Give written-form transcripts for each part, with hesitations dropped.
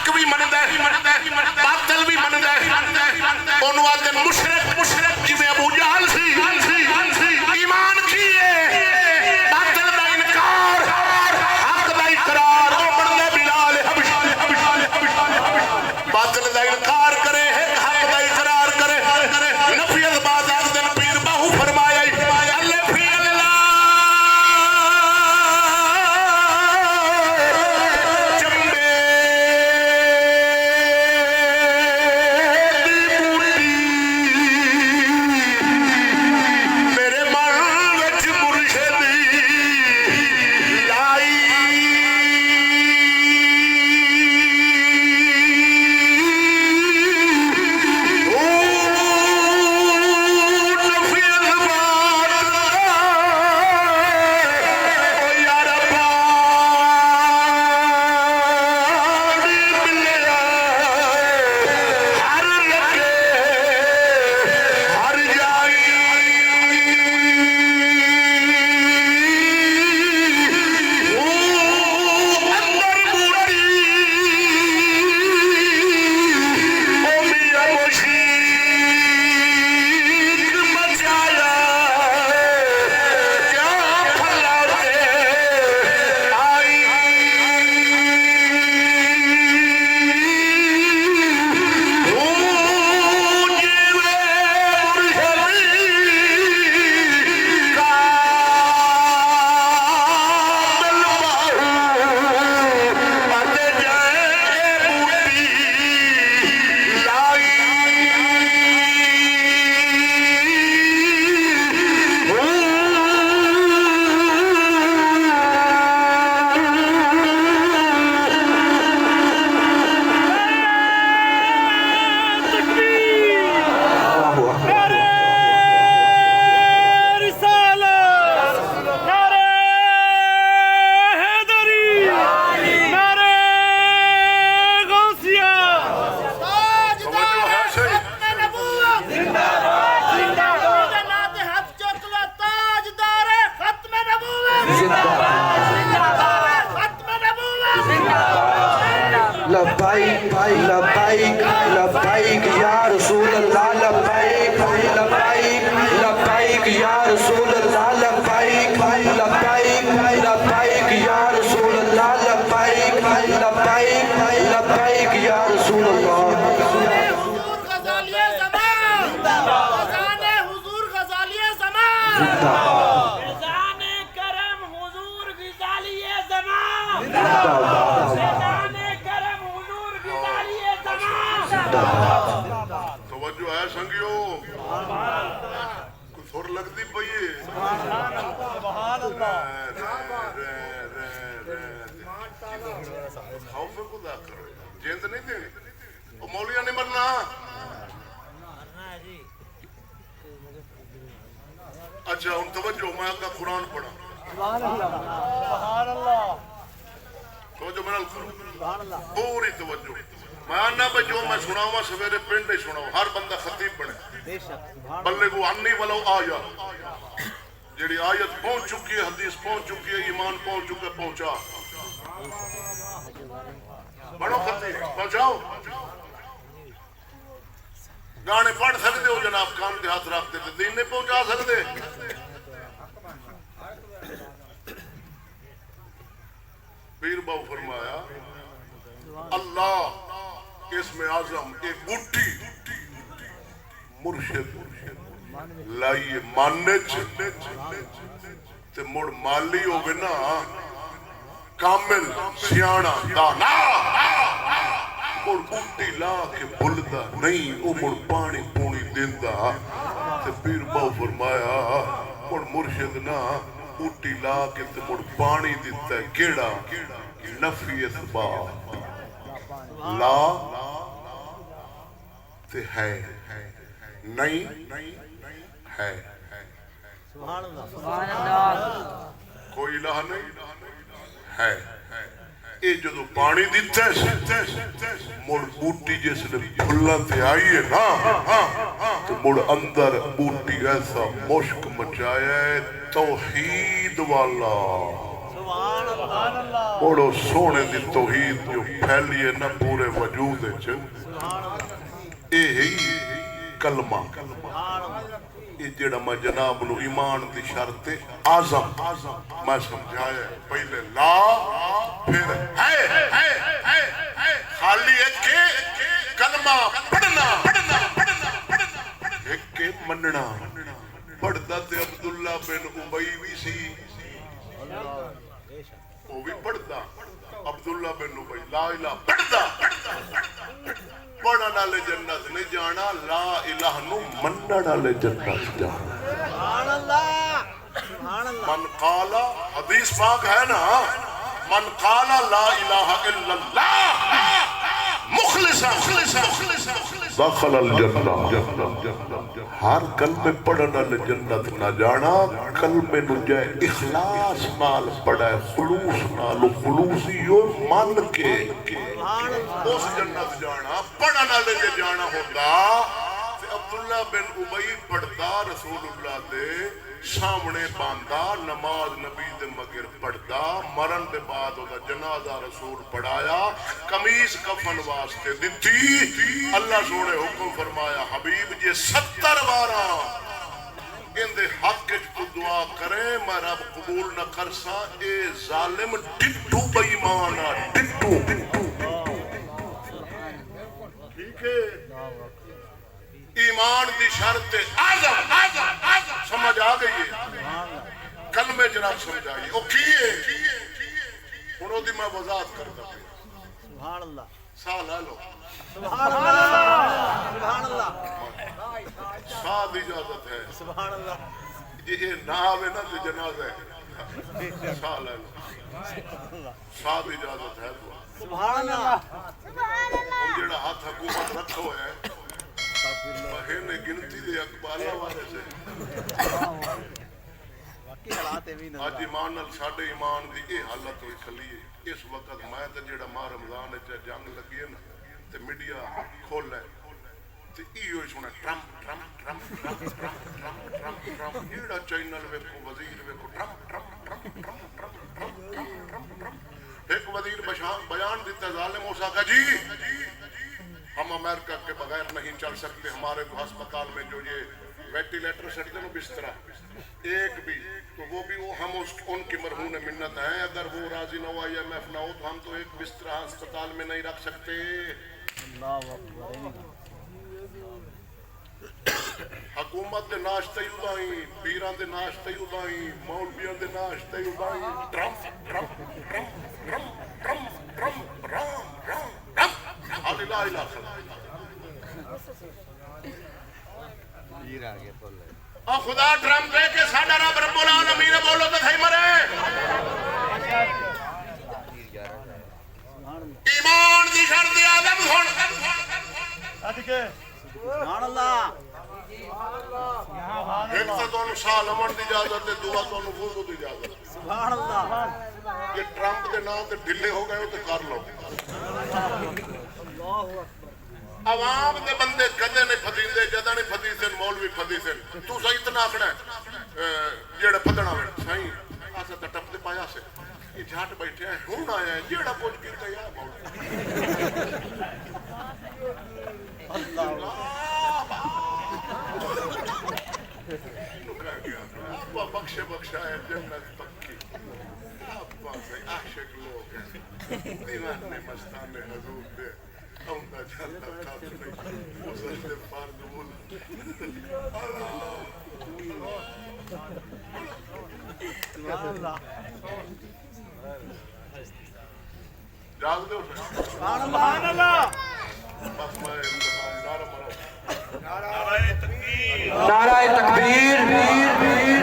حق بھی مندا ہے باطل بھی مندا ہے انہوں آتے مشرک جی میں ابو جہل سی ایمان کیے باطل دا انکار حق دا اقرار او بندے بلال حبشی باطل دا انکار کرے حق دا اقرار کرے نفی الباد دن پیر باہو فرمایا اللہ فی اللہ لبیک لبیک لبیک یا رسول اللہ لبیک لبیک لبیک یا رسول اللہ لبیک لبیک لبیک یا رسول اللہ لبیک لبیک لبیک یا رسول اللہ حضور غزالی زمان خزانِ حضور غزالی زمان فیضان کرم حضور غزالی زمان توجہ ہے سنگیو کوئی سر لگتی پئیے خوف خدا کرو جیند نہیں دینی وہ مولیاں نہیں مرنا اچھا ان توجہ میں آپ کا قرآن پڑھا توجہ میں کرو پوری توجہ میں آنا پہ جو میں سناؤں سویرے پنڈے سناؤں ہر بندہ خطیب بنے بلغوا عنی ولو آیا جیڑی آیت پہنچ چکی ہے حدیث پہنچ چکی ہے ایمان پہنچ چکے پہنچا بڑھو خطیب پہنچاؤ گانے پڑھ سکتے ہو جناب کان کے ہاتھ رکھتے تھے دین نہیں پہنچا سکتے پیر باو فرمایا اللہ اسم اعظم ایک بوٹی مرشد لائیے ماننے تے مڑ مالی ہوگے نا کامل سیانا دانا مڑ بوٹی لا کے بھلدا نہیں او مڑ پانی پونی دیندہ تے پیر باو فرمایا مڑ مرشد نا بوٹی لا کے تے مڑ پانی دیتا ہے کیڑا نفی اثبات لا تے ہے نہیں ہے کوئی الہ نہیں ہے اے جدو پانی دیتا ہے مڑ بوٹی جس نے پھلا تے آئی ہے نا تو مڑ اندر بوٹی ایسا مشک مچایا ہے توحید والا بڑو سونے دی توحید جو پھیلی ہے نا پورے وجود ہی کلمہ یہ جڑا میں جناب نو ایمان دی شرط اعظم میں سمجھایا ہے پہلے لا پھر ہے خالی ہے کہ کلمہ پڑھنا ایک کے مننا پڑھتا تے عبداللہ بن ابی بھی سی وہ بھی پڑھتا عبداللہ بن ابی لا الہ پڑھتا پڑھنا نالے جنت نہیں جانا لا الہ نو مننا نالے جنت جانا من قالا حدیث پاک ہے نا من قالا لا الہ الا اللہ مخلصا دخل الجنہ ہر کلمے پڑھنا لے جنت نہ جانا کلمے نو جائے اخلاص نال پڑھائے خلوص نال خلوصیو من کے اس جنت جانا پڑھنا لے جانا ہوتا عبداللہ بن ابی پڑھتا رسول اللہ دے سامنے باندھا نماز نبی دے مگر پڑھدا مرن دے بعد دا جنازہ رسول پڑھایا قمیص کفن واسطے دتی اللہ سونے حکم فرمایا حبیب جے 70 بارا ان دے حق تو دعا کرے میں رب قبول نہ کرسا اے ظالم ڈٹو بے ایمان ڈٹو ٹھیک ہے ایمان دی شرط اعظم سمجھ آ گئی ہے کلمے جناب سمجھ آئی او کیے انہوں دی میں وضاحت کرتا ہوں سبحان اللہ ساہ لے لو سبحان اللہ سبحان اللہ ساہ دی اجازت ہے سبحان اللہ یہ نام ہے نا تو جنازہ ہے ساہ لے لو ساہ دی اجازت ہے سبحان اللہ ہم جڑا ہاتھ حکومت رکھو ہے مہینے گنتی دے اقبالہ والے سے آج ایمان نال ساڑھے ایمان دی اے حالت ہوئی کھلی ہے اس وقت میں تے جڑا ماہ رمضان ہے جنگ لگی ہے نا تے میڈیا کھول ہے تے ایو سنا Trump Trump Trump Trump Trump Trump Trump Trump ایڑا چینل ویکھو وزیر ویکھو Trump Trump Trump Trump Trump Trump Trump Trump ایک وزیر بیان دیتا ظالم موسیٰ کا جی ہم امریکہ کے بغیر نہیں چل سکتے ہمارے تو ہسپتال میں جو یہ ویٹیلیٹر سٹتے نا بسترہ ایک بھی تو وہ بھی ہم ان کی مرہون منت ہیں اگر وہ راضی نہ ہوا یا IMF نہ ہو تو ہم تو ایک بسترہ ہسپتال میں نہیں رکھ سکتے حکومت دے ناشتے اُدائیں پیران دے ناشتے اُدائیں مولویان دے ناشتے اُدائیں Trump Trump Trump Trump Trump Trump Ram Ram Ram لا الہ الا اللہ خدا ٹرمپ دے کے ساڈا رب رب العالمین بولو تو تھئی مرے ایمان دی شرط اعظم سن سبحان اللہ ایک تو تانوں سال امن دی اجازت ہے دعا تانوں وضو دی اجازت سبحان اللہ یہ ٹرمپ دے نام تے ڈھلے ہو گئے تے کر لو عوام دے بندے کدے نہیں پھدیندے جدا نہیں پھدیندے مولوی پھدیندے تو سہی اتنا آکھنا ہے جیڑا پھدنا ہوئے سہی اسا تے ٹپ دے پایا سے یہ جھاٹ بیٹھے ہیں ہن آیا ہے جیڑا کچھ کیتا یا مولوی اللہ ابا بخشے بخشا ہے جنت پکی ابا سے عاشق لوگ ہیں دیوانے مستانے حضور دے ہمنا جاتا کافر نہیں موسیٰ دے فرد بول اللہ جاگ دے اٹھے سبحان اللہ بس میں نعرہ مرو نعرہ تکبیر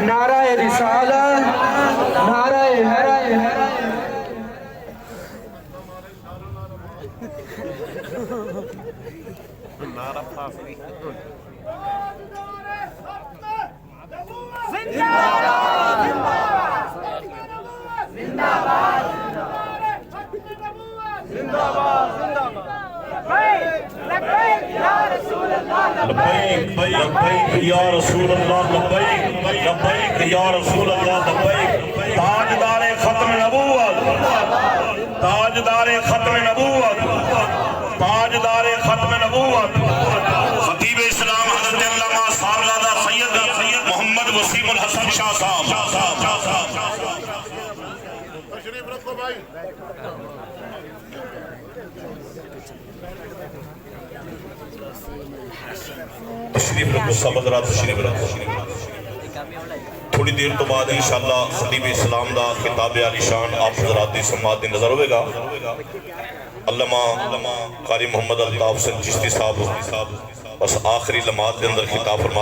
نعرہ رسالت نعرہ حیدر نعرہ فاصلی لبیک یا رسول اللہ لبیک یا رسول اللہ لبیک تاجدار ختم نبوت تاجدار ختم نبوت، تاجدار ختم نبوت، خطیب اسلام حضرت علامہ صاحبزادہ سید محمد وسیم الحسن شاہ صاحب۔ تشریف رکھو بھائی۔ تشریف رکھو سب حضرات، تشریف رکھو۔ تھوڑی دیر تو بعد انشاءاللہ خطیب اسلام دا خطاب عالی شان آپ حضرات دی سماعت دی نظر ہوئے گا۔ علامہ قاری محمد الطاف حسین چشتی صاحب بس آخری لمحات کے اندر خطاب فرما